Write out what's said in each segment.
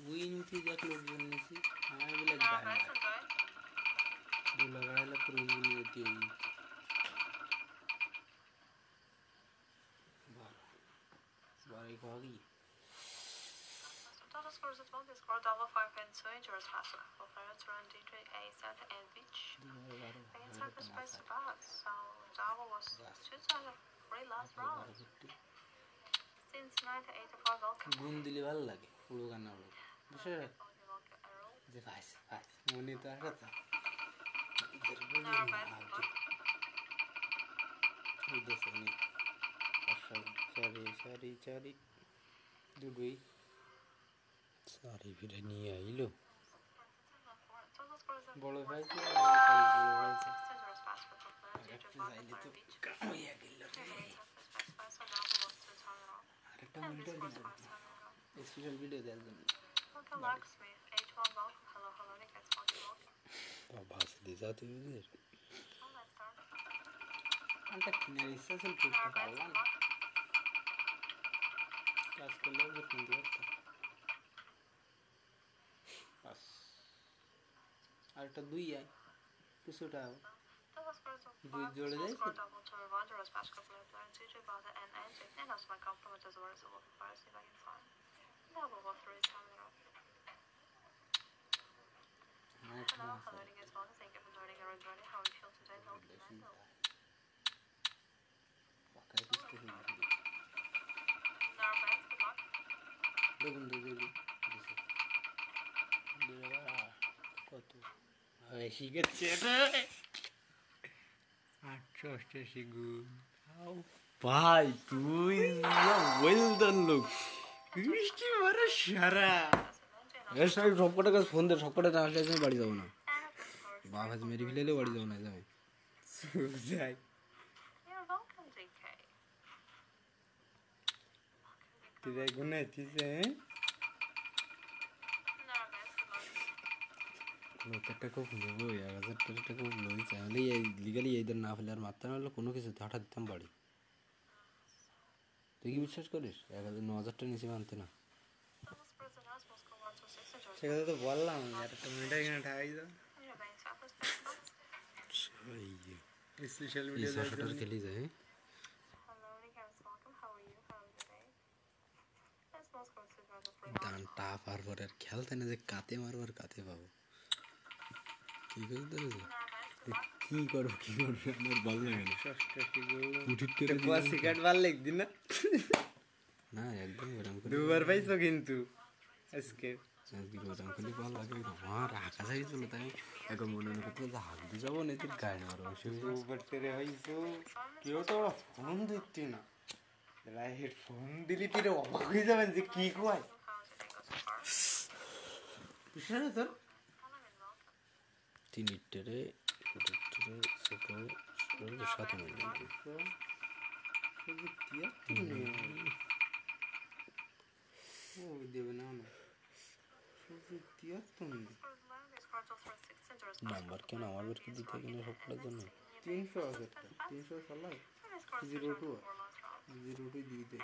Win थी देख लोग बनने से हमें भी लग रहा है 2 लगा है लग रूम नहीं देती है बार एक आ गई Total scores at 1 score double 5 and 2 injuries pass a couple of players around D3 A7 and beach against surface space to pass so double was 2003 last round since 1984 welcome গুণ দিলে ভালো লাগে পুরো গান নাও বুঝছো যে ফাইস ফাইস মনে তো আসা udah sini cari dudui cari video niya ilo bolo भाई से काम या गिल्लो अरे वीडियो स्पेशल वीडियो दे दो भाष दे जाते हो अंत किनारे से टूटता पाला ना क्लास के लोग कितने दिया था बस आठ दो ही है किस उठाओ दो जोड़ दे भाई तू वेल डन लुक इष्टि बड़ा शरा ऐसा सबकटा का फोन दे सबकटा ट्रांसलेट में बढ़ी जाओ ना बाप आज मेरी भी ले ले बढ़ी जाओ ना जाए सूख जाए तेरे गुने चीज़ें हैं लो तेरे को भूलो यार अगर तेरे को भूलो ही चाहिए ये लीगली ये इधर ना फिलहाल मारता ना लो कोनो किसी धाटा दितम बड़ी तो ये विश्वास करिस अगर 9000 टन इसी मानते ना সেটা তো বললাম यार तो मिनट ही ना ठाई दो सही है स्पेशल वीडियो दे शटर के लिए जाए ডানটা ফারফারের খেলতে না যে কাতে মারবার কাতে পাবো কি করতে রে কি করব আমার ভালো লাগে না উঠিতে বাস সিগারেট ভাল লাগদি না না একদম গরম করে দুবার পাইছো কিন্তু আজকে গরম করে ভালো লাগে আমার রাখা যাই চলে তাই এখন মনে মনে করতে যে হাত দিয়ে যাবো নেই গায়ে মারবো শুধু বাটতে হইছো কেউ তো ফোন দিতে না হেডফোন দিলি তিরে অবাক হয়ে যাবেন যে কি কয় বুঝছেন তোর 3 লিটারে ছোট সাথে মিলে ও দেবে না নাম্বার কেন আমার কি দিতে গেলে সবটার জন্য 300 সালাই 02 দিতে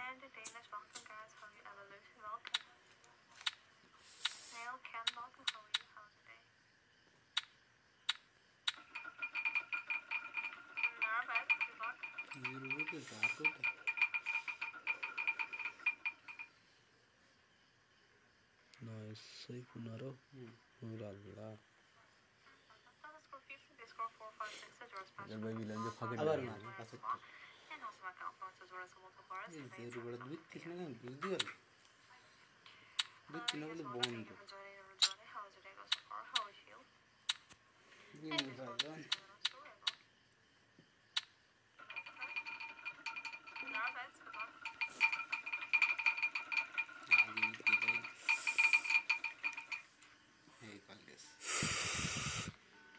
Soy punaro. Muralla. जब भाई विलन जो फकेट आवर मार पास ये जेरू बड़ा दूध किसने का दूध दिया दूध कितना बोले बॉन्ड ये नहीं जाएगा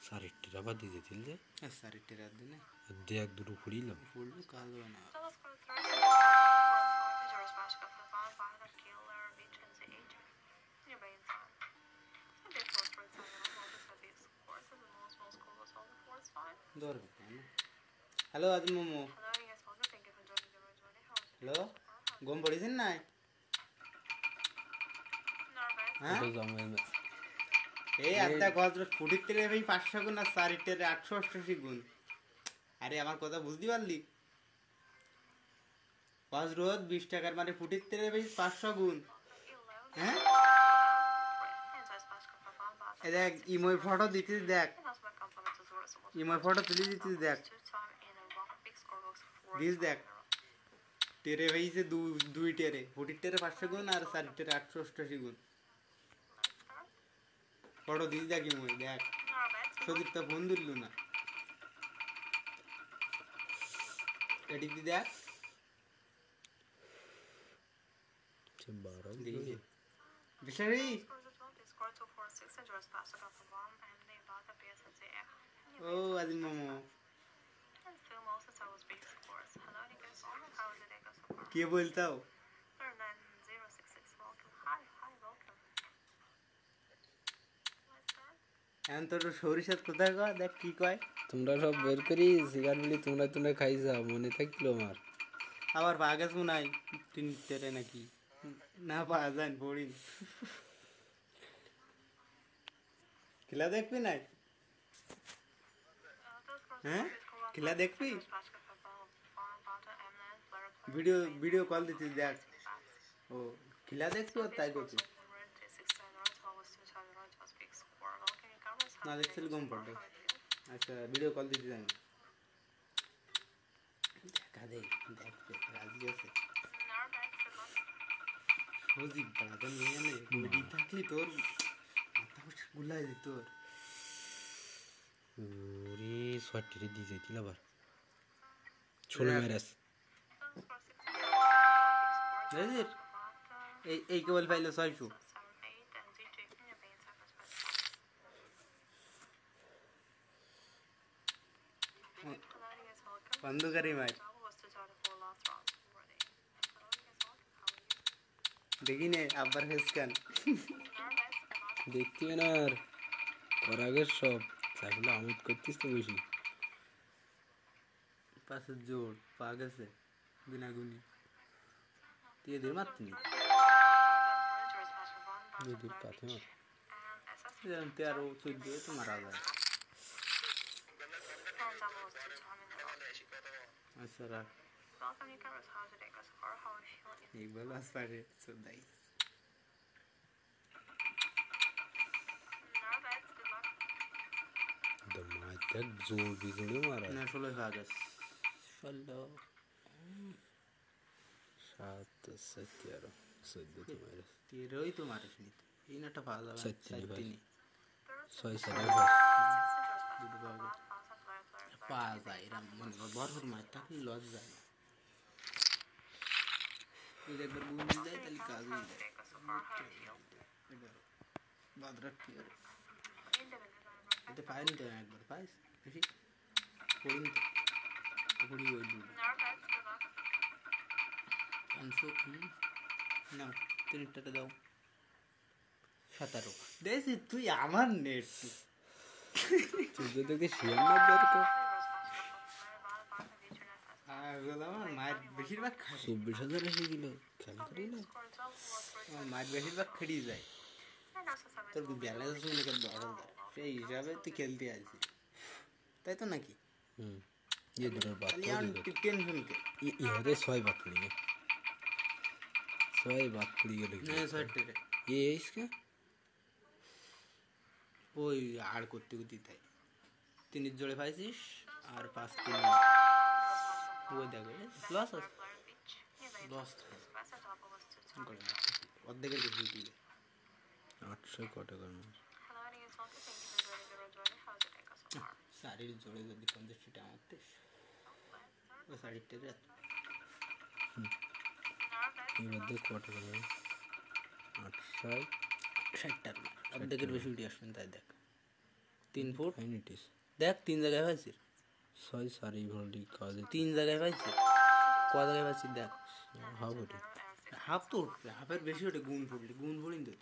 सारे टिराबा दे देते ले सारे टिरा देने देख दूर फुड़ी लो फुड़ी कालो ना दौर हेलो आज मोमो हेलो गम पड़ी थी ना হ্যাঁ জমে না এই একটা গজরত ফুটির তেলে ভাই 500 গুণ আর চারির তেলে 888 গুণ আরে আমার কথা বুঝতে পারলি গজরত 20 টাকার মানে ফুটির তেলে ভাই 500 গুণ হ্যাঁ এ দেখ ইমোই ফটো দিতে দেখ ইমোই ফটো তুলে দিতে দেখ দিস দেখ টেরে হয়েছে দুই টেরে ফুটির টেরে 500 গুণ আর চারির টেরে 888 গুণ ফটো দিস দেখ ইমোই দেখ সদীপটা ফোন দিল না এটি দেখ দেখি বিশারি ও আজি মোমো কে বলতাও এখন তোর সরিষার কোথায় কয় দেখ কি কয় তোমরা সব বের করি সিগারেট বিড়ি তোমরা খাই যাও মনে থাকলো আমার আবার বাগাস নাই তিন তেরে নাকি না পাওয়া যায় পড়ি খেলা দেখবি নাই হ্যাঁ খেলা দেখবি ভিডিও কল দিচ্ছিস দেখ ও খেলা দেখবি ও তাই করছিস না দেখছিল গম পড়বে আচ্ছা ভিডিও কল দিতে যাই দেখা দে দেখবে রাজি আছে সজীব বাড়াতে নিয়ে নে বডি থাকলি তোর মাথা গুলাই দে তোর ওরে সোয়াটিরে দিয়ে যেতিল আবার ছোলা মেরাস এই কেবল পাইলো 600 বন্ধ করি মার দেখি নে আবার ফেসকান দেখতে না আর করাগের সব চাইলে আমিত করতিস তো বেশি পাশে জোর পা গেছে গুনাগুনি দিয়ে দে মারতি নদীর পাথে মার 13-14 তো মারা যায় আচ্ছা রাখ একবার লাস পারে সদাই দমাই দেখ জোর বিজোড়ে মারা না 16 ভাগ আছে 16 7 7 14 তো মারা 13ই তো মারিস নি এই নাটা পাওয়া যাবে 7 6 7 পাওয়া যায় এরম মনে কর ভরপুর মাছ থাকলে লস যায় না এই একবার বুঝে যায় তাহলে কাজ হয়ে যায় বাদ রাখতে পারে এটা পাইনি তো একবার পাইস বেশি পড়িনি তো পড়ি ওই দুটো 500 নাও 3 টাকা দাও 17 দেখছি তুই আমার নেট তুই তোকে শেয়ার না দরকার আমার মায়ের বেশিরভাগ 24,000 এসে গেল খেয়াল করি না আমার মায়ের বেশিরভাগ খেড়িয়ে যায় তোর ব্যালেন্স মনে কর 10,000 সেই হিসাবে তুই খেলতে আসছিস তাই তো নাকি ये दूर बात टेंशन के इहरे 6 बात पड़ी है 6 बात पड़ी है लेकिन नहीं 60 टे ये है इसका ওই আর করতে করতে তাই 3 জোড়ে পাইছিস আর 5 3 ওই দেখো লস আছে লস অর্ধেকের বেশি দিলে 800 কত করব শাড়ির জোড়ে যদি 50 টাকা আমাতে ওই শাড়িতে রে এই মধ্যে কত করব 860 টাকা অর্ধেকের বেশি উঠে আসবেন তাই দেখ 3 ফুট ফাইনিটিস দেখ 3 জায়গায় পাইছিস 6 সারি ভরি কাজ 3 জায়গায় পাইছিস ক জায়গায় পাইছিস দেখ হাফ ওটি হাফ তো উঠবে হাফের বেশি ওঠে গুণ ফুটলে গুণ ফুড়িন তো